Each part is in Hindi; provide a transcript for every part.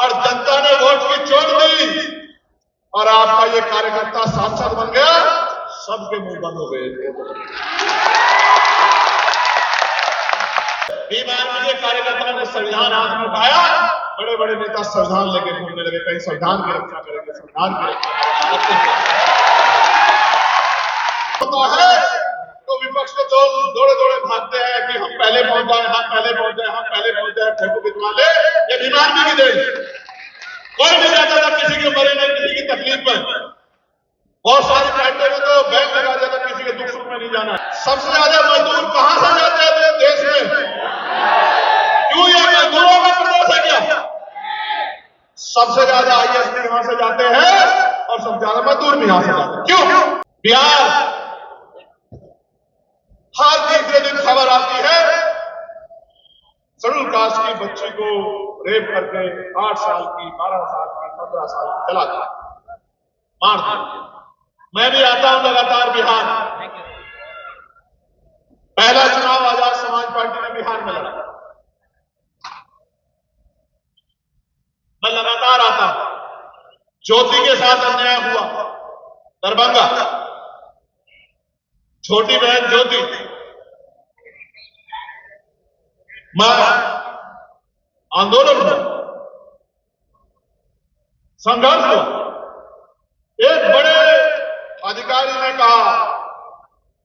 और जनता ने वोट की चोट दी और आपका ये कार्यकर्ता सांसद बन गया, सबके मुंह बंद हो गए। भीम आर्मी के कार्यकर्ताओं ने संविधान हाथ में उठाया, बड़े बड़े नेता संविधान लेके घूमने लगे, कहीं संविधान की रक्षा करेंगे, संविधान की रक्षा है। तो विपक्ष के दौड़े दौड़े भागते हैं कि हम पहले पहुंच जाए, हम पहले पहुंच जाए, हम पहले पहुंच जाए, फोटो खिंचवा ले। ये भीम आर्मी की देन। कोई नहीं चाहता था किसी के मरे नहीं, किसी की तकलीफ में। बहुत सारी पार्टियों में तो बैंक लगा देता, किसी के दुख सुख में नहीं जाना। सबसे ज्यादा मजदूर कहां से जाते हैं देश में? क्यों ये मजदूरों का प्रदेश है क्या? सबसे ज्यादा आईएएस भी यहां से जाते हैं और सबसे ज्यादा मजदूर भी यहां से जाते हैं। क्यों? बिहार हर तीसरे दिन खबर आती है शेड्यूल कास्ट की बच्ची को रेप करके 8 साल की, 12 साल की, 15 साल की चला दिया, मार दिया। मैं भी आता हूं लगातार बिहार। पहला चुनाव आजाद समाज पार्टी ने बिहार में लड़ा। मैं लगातार आता हूं। ज्योति के साथ अन्याय हुआ दरभंगा, छोटी बहन ज्योति, मैं आंदोलन हुआ, संघर्ष हुआ। एक बड़े अधिकारी ने कहा,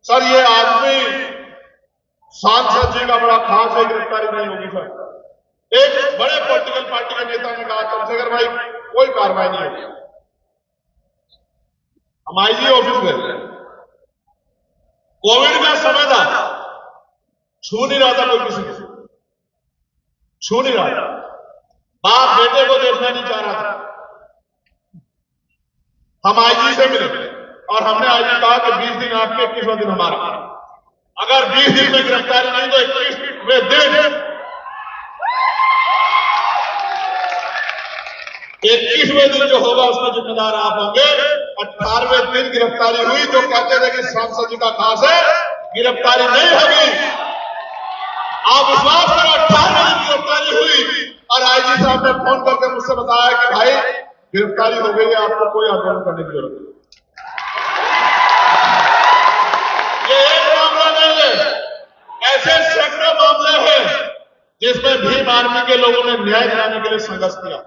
सर ये आदमी सांसद जी का बड़ा खास है, गिरफ्तारी नहीं होगी सर। एक बड़े पॉलिटिकल पार्टी के नेता ने कहा, चंद्रशेखर भाई कोई कार्रवाई नहीं होगी। हम आईजी ऑफिस गए, कोविड का समय था, छू नहीं रहा था कोई किसी को, छू नहीं रहा। बाप बेटे को देखना नहीं चाह रहा था। हम आईजी से मिले और हमने आईजी कहा कि 20 दिन आपके, 21वां दिन हमारा। अगर 20 दिन में गिरफ्तारी नहीं तो 21वें दिन 21वें दिन जो होगा उसका जिम्मेदार आप होंगे। 18वें दिन गिरफ्तारी हुई। जो कहते थे कि सांसद जी का खास है, गिरफ्तारी नहीं होगी। आप विश्वास करो, 18वें दिन गिरफ्तारी हुई और आईजी साहब ने फोन करके मुझसे बताया कि भाई गिरफ्तारी हो गई है, आपको कोई आंदोलन करने की जरूरत नहीं। ये एक मामला नहीं है, ऐसे सैकड़ों मामले हैं जिसमें भीम आर्मी के लोगों ने न्याय दिलाने के लिए संघर्ष किया।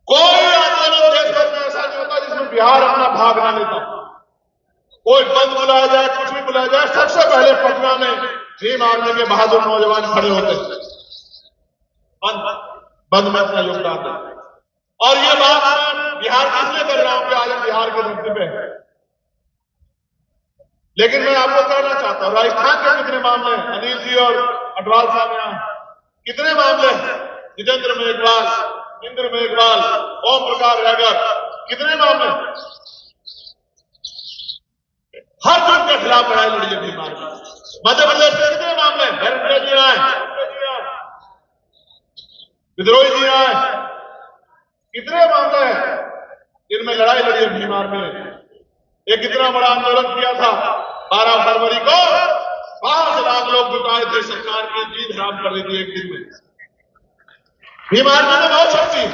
कोई आंदोलन देश भर में ऐसा नहीं होता जिसमें बिहार अपना भाग ना लेता। कोई बंद बुलाया जाए, कुछ भी बुलाया जाए, सबसे पहले पटना में भीम आर्मी के बहादुर नौजवान खड़े होते हैं, बंद में अपना योगदान देते। और ये बात मैं बिहार के इसलिए कर रहा हूं कि आज हम बिहार के धरती पे हैं। लेकिन मैं आपको कहना चाहता हूं, राजस्थान के कितने मामले हैं, अनिल जी और अडवाल साहब यहां कितने मामले हैं, जितेंद्र मेघवाल, इंद्र मेघवाल, ओम प्रकाश रागर, कितने मामले, हर जुर्म के खिलाफ लड़ाई लड़ी है भीम आर्मी। मध्य प्रदेश में कितने मामले, धर्मवीर जी आए, विद्रोही जी आए, कितने मामले हैं जिनमें लड़ाई लड़ी है भीम आर्मी ने। एक कितना बड़ा आंदोलन किया था 12 फरवरी को, 5 लाख लोग जुटाए थे, सरकार की जीत हराम कर दी थी एक दिन में। भीम आर्मी में बहुत शक्ति है,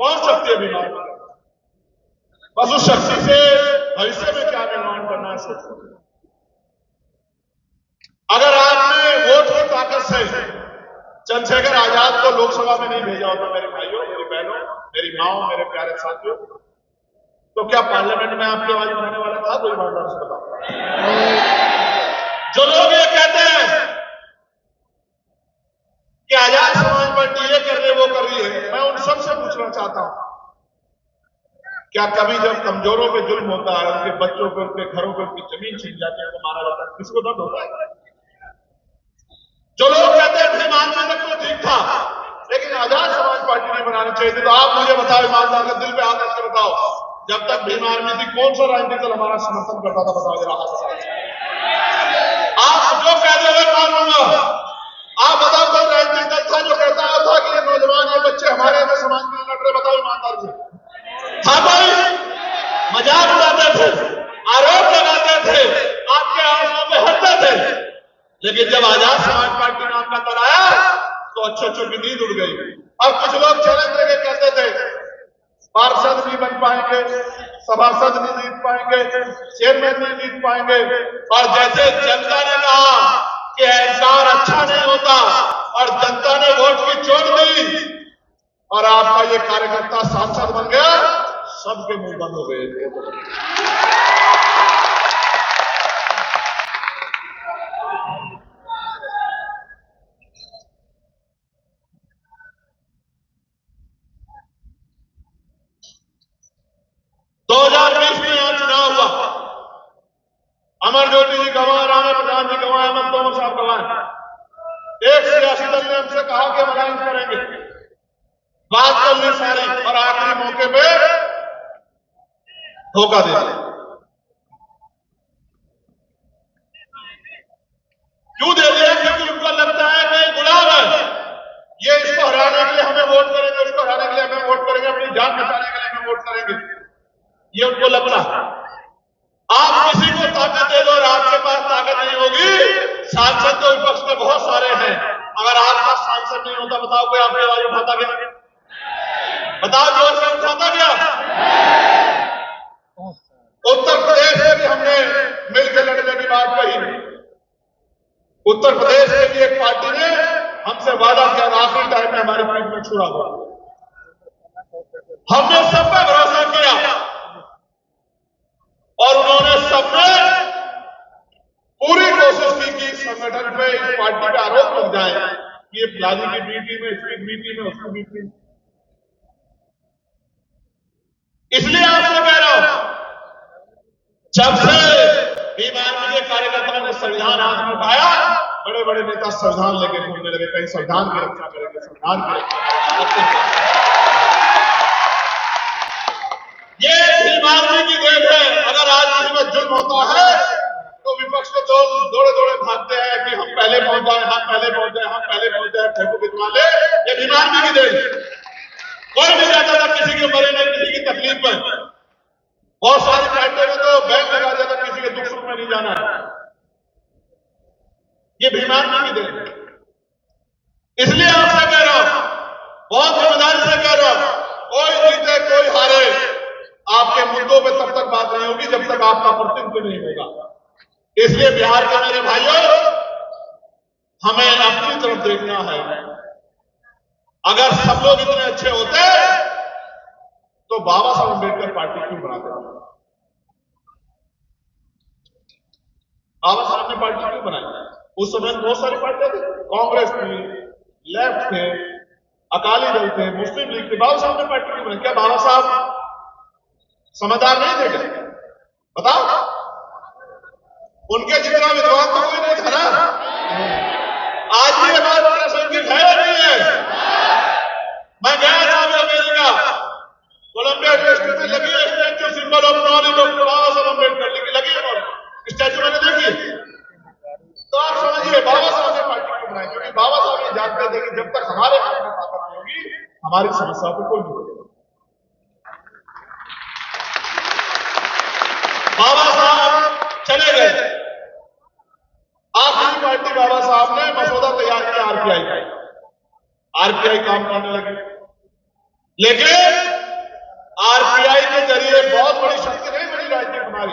बहुत शक्ति है भीम आर्मी। बस उस शक्ति से भविष्य में क्या निर्माण करना है सोचो। अगर आपने वोट की ताकत से चंद्रशेखर आजाद को लोकसभा में नहीं भेजा होता, मेरे भाइयों, मेरी बहनों, मेरी माओ, मेरे प्यारे साथियों, तो क्या पार्लियामेंट में आपकी आवाज उठाने वाला था? कोई ईमानदार से बताओ। जो लोग ये कहते हैं कि आजाद समाज पार्टी ये कर रही है, वो कर रही है, मैं उन सबसे पूछना चाहता हूं, क्या कभी जब कमजोरों पे जुल्म होता है, उनके बच्चों पे, उनके घरों पे, उनकी जमीन छीन जाती है, उनको मारा जाता है, किसी को दर्द होता है? जो लोग कहते हैं भीम आर्मी तक तो ठीक था लेकिन आजाद समाज पार्टी नहीं बनानी चाहिए थी, तो आप मुझे बताओ, ईमानदार का दिल पे हाथ रख कर बताओ, जब तक भीम आर्मी थी कौन सा राजनीतिक दल हमारा समर्थन करता था? बताओ जरा। आप जो कह रहे हो मान लूंगा। आप बताओ कोई राजनीतिक दल था जो कहता था कि ये नौजवान, ये बच्चे हमारे में समाज में लड़ रहे? बताओ ईमानदार से था कोई? मजाक उड़ाते थे, आरोप लगाते थे, आपके आंसुओं पे हंसते थे। लेकिन जब आजाद समाज पार्टी नाम का दल आया तो अच्छे की नींद उड़ गई। और कुछ लोग चैलेंज लेके पार्षद नहीं बन पाएंगे, सभासद नहीं जीत पाएंगे, चेयरमैन नहीं जीत पाएंगे। और जैसे जनता ने कहा कि अहंकार अच्छा नहीं होता और जनता ने वोट की चोट दी और आपका ये कार्यकर्ता सांसद बन गया, सबके मुंह बंद हो गए। 2020 में यहां चुनाव हुआ, अमर ज्योति जी गंवाए, राणा प्रधान जी गंवाए, अमर तोमर साहब गंवाए। एक सियासी दल ने हमसे कहा कि हम अलायंस करेंगे, बात कर ली सारी, और आखिरी मौके पे धोखा दे दिया। क्यों दे दिया? क्योंकि उनको लगता है कि गुलाम है, ये इसको हराने के लिए हमें वोट करेंगे, उसको हराने के लिए हमें वोट करेंगे, अपनी जान बचाने के लिए हमें वोट करेंगे, ये उनको लगता है। आप किसी को ताकत दे दो और आपके पास ताकत नहीं होगी। सांसद तो विपक्ष में बहुत सारे हैं, अगर आपका सांसद नहीं होता, बताओ कोई आपकी आवाज उठाता क्या? बताओ जोर से उठाता क्या? उत्तर प्रदेश में भी हमने मिलकर लड़ने की बात कही। उत्तर प्रदेश में भी एक पार्टी ने हमसे वादा किया, आखिरी टाइम में हमारे पीठ में छुरा हुआ। हमने सब पे भरोसा किया और उन्होंने सबने पूरी कोशिश की कि संगठन पे, इस पार्टी पे आरोप लग जाए कि ये प्लाजी की बी टीम है, इसकी बी टीम है, उसकी बी टीम। इसलिए आपसे कह रहा हूं, जब से बीमार के कार्यकर्ताओं ने संविधान हाथ में उठाया, बड़े बड़े नेता संविधान लेके घूमने लगे, कहीं संविधान की रक्षा करेंगे, संविधान की रक्षा करेंगे। ये बीमारी की देन है। अगर आज इसमें जुल्म होता है तो विपक्ष के लोग दौड़े दौड़े भागते हैं कि हम पहले पहुंच जाए, हम पहले पहुंच जाए, हम पहले पहुंच जाए, फोटो खिंचवा ले। ये बीमारी की देन। कोई नहीं जाता था किसी के मरने, किसी की तकलीफ में। बहुत सारी पार्टियों में तो बैंक लगा देता, किसी के दुख सुख में नहीं जाना है। ये बीमारी की देन। इसलिए आपसे कह रहा हूं, बहुत जिम्मेदारी से कह रहा हूं, कोई जीते कोई हारे, आपके मुद्दों पे तब तक बात नहीं होगी जब तक आपका प्रतिनिधित्व नहीं होगा। इसलिए बिहार के मेरे भाइयों, हमें अपनी तरफ देखना है। अगर सब लोग इतने अच्छे होते तो बाबा साहब अम्बेडकर पार्टी क्यों बनाते? बाबा साहब ने पार्टी क्यों बनाई? उस समय बहुत सारी पार्टियां थी, कांग्रेस थी, लेफ्ट थे, अकाली दल थे, मुस्लिम लीग थे। बाबा साहब ने पार्टी क्यों बनाई? क्या बाबा साहब समझदार नहीं थे क्या? बताओ, उनके जितना विद्वान तो कोई नहीं था ना। आज भी ये बात प्रासंगिक है या नहीं है? मैं गया था अमेरिका, कोलंबिया यूनिवर्सिटी में लगी है statue, symbol of knowledge of Baba Saheb Ambedkar लगी है, स्टैच्यू मैंने देखी। तो आप समझिए बाबा साहब ने पार्टी क्यों बनाई? क्योंकि बाबा साहब ये जानते थे कि जब तक हमारे हाथ में ताकत नहीं होगी, हमारी समस्या को कोई नहीं होगा। बाबा साहब चले गए, आखिरी पार्टी बाबा साहब ने मसौदा तैयार किया आरपीआई का। आरपीआई काम करने लगी, लेकिन आरपीआई के जरिए बहुत बड़ी शक्ति नहीं बनी राजनीति हमारी।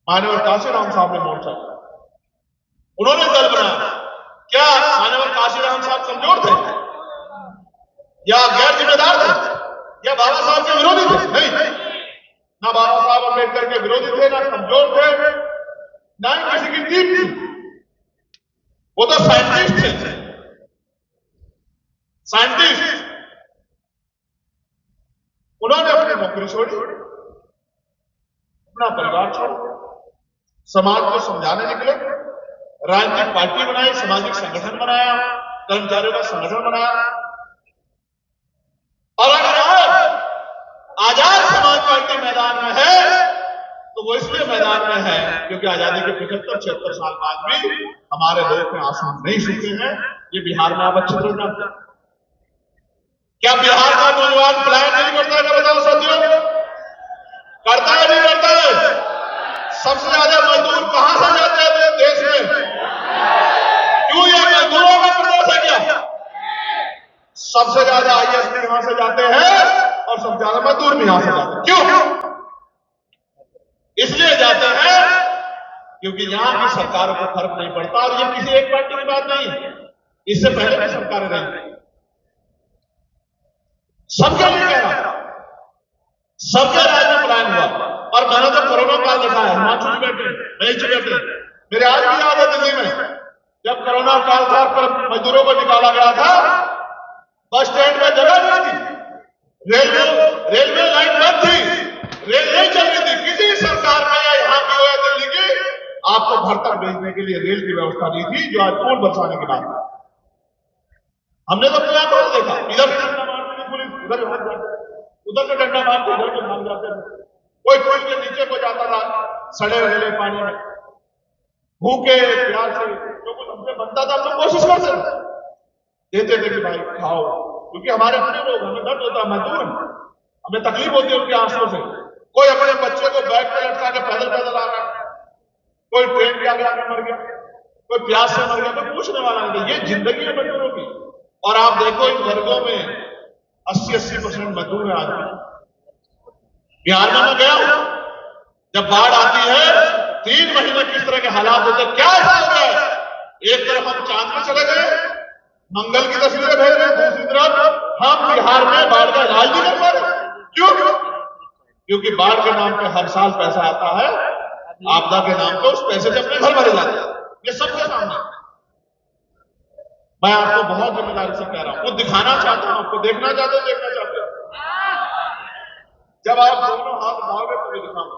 मानव काशीराम साहब ने मोर्चा, उन्होंने दल बनाया। क्या मानव काशीराम साहब कमजोर थे या गैर जिम्मेदार थे या बाबा साहब के विरोधी थे? नहीं, ना बाबा साहब अम्बेडकर के विरोधी थे, ना कमजोर थे, ना ही किसी की टीम थी। वो तो साइंटिस्ट थे, साइंटिस्ट। उन्होंने अपनी नौकरी छोड़ी, अपना परिवार छोड़ा, समाज को समझाने निकले, राजनीतिक पार्टी बनाई, सामाजिक संगठन बनाया, कर्मचारियों का संगठन बनाया। और अगर आजाद समाज पार्टी मैदान में है तो वो इसलिए मैदान में है क्योंकि आजादी के 75-76 साल बाद भी हमारे देश में आंसू नहीं सूखे हैं। ये बिहार में आप अच्छी तरह जानते हैं। क्या बिहार का नौजवान प्लान नहीं करता है? बताओ साथियों, करता है नहीं करता है? सबसे ज्यादा मजदूर कहां से जाते हैं देश में? क्यों ये मजदूरों का प्रदेश है क्या? सबसे ज्यादा आईएएस कहां से जाते हैं और सबसे ज्यादा मजदूर भी यहां से जाते हैं। क्यों? इसलिए जाते हैं क्योंकि यहां की सरकारों को फर्क नहीं पड़ता। और ये किसी एक पार्टी की बात नहीं है, इससे पहले भी सरकारें रही, सबके लिए कह रहा, सबके राज्य में प्लान हुआ। और मैंने तो कोरोना काल देखा है, हिमाचल में बैठे, वहीं बैठे, मेरे आज भी याद है दिल्ली में जब कोरोना काल था पर मजदूरों को निकाला गया था, बस स्टैंड में जगह नहीं थी, रेलवे लाइन बंद थी, रेल नहीं चल रही थी। किसी सरकार में या यहां की हो या दिल्ली की, आपको घर तक भेजने के लिए रेल की व्यवस्था नहीं थी, जो आज पुल बरसाने की बात है। हमने तो अपने आंखों से देखा, इधर से डंडा मारती थी पुलिस, उधर भाग जाते, उधर से डंडा मारते इधर से भाग जाते। कोई पुल के नीचे को जाता था सड़े गले पानी में, भूखे प्यासे, जो कुछ हमसे बनता था हम लोग कोशिश करते देते थे कि भाई खाओ, क्योंकि हमारे अपने लोग, हमें दर्द होता है, मजदूर, हमें तकलीफ होती है उनके आंसुओं से। कोई अपने बच्चे को बैग पे लटका के पैदल पैदल आ रहा है, कोई ट्रेन के आगे मर गया, कोई प्यास से मर गया, कोई पूछने वाला नहीं। ये जिंदगी है मजदूरों की। और आप देखो इन वर्गों में 80% मजदूर है। आज बिहार में मैं गया हूं, जब बाढ़ आती है 3 महीने किस तरह के हालात होते हैं, क्या ऐसा हो गया है? एक तरफ हम चांद में चले गए, मंगल की तस्वीरें भेज रहे हैं, दूसरी तरफ हम बिहार में बाढ़ का इलाज नहीं कर पा रहे। क्यों? क्योंकि बाढ़ के नाम पे हर साल पैसा आता है, आपदा के नाम पे उस पैसे से अपने घर भरे जाते हैं। ये सबके सामने मैं आपको बहुत जिम्मेदारी से कह रहा हूं, वो दिखाना चाहता हूं, आपको देखना चाहते हो, देखना चाहते हो, जब आप दोनों हाथ उठाओगे तो दिखाऊंगा।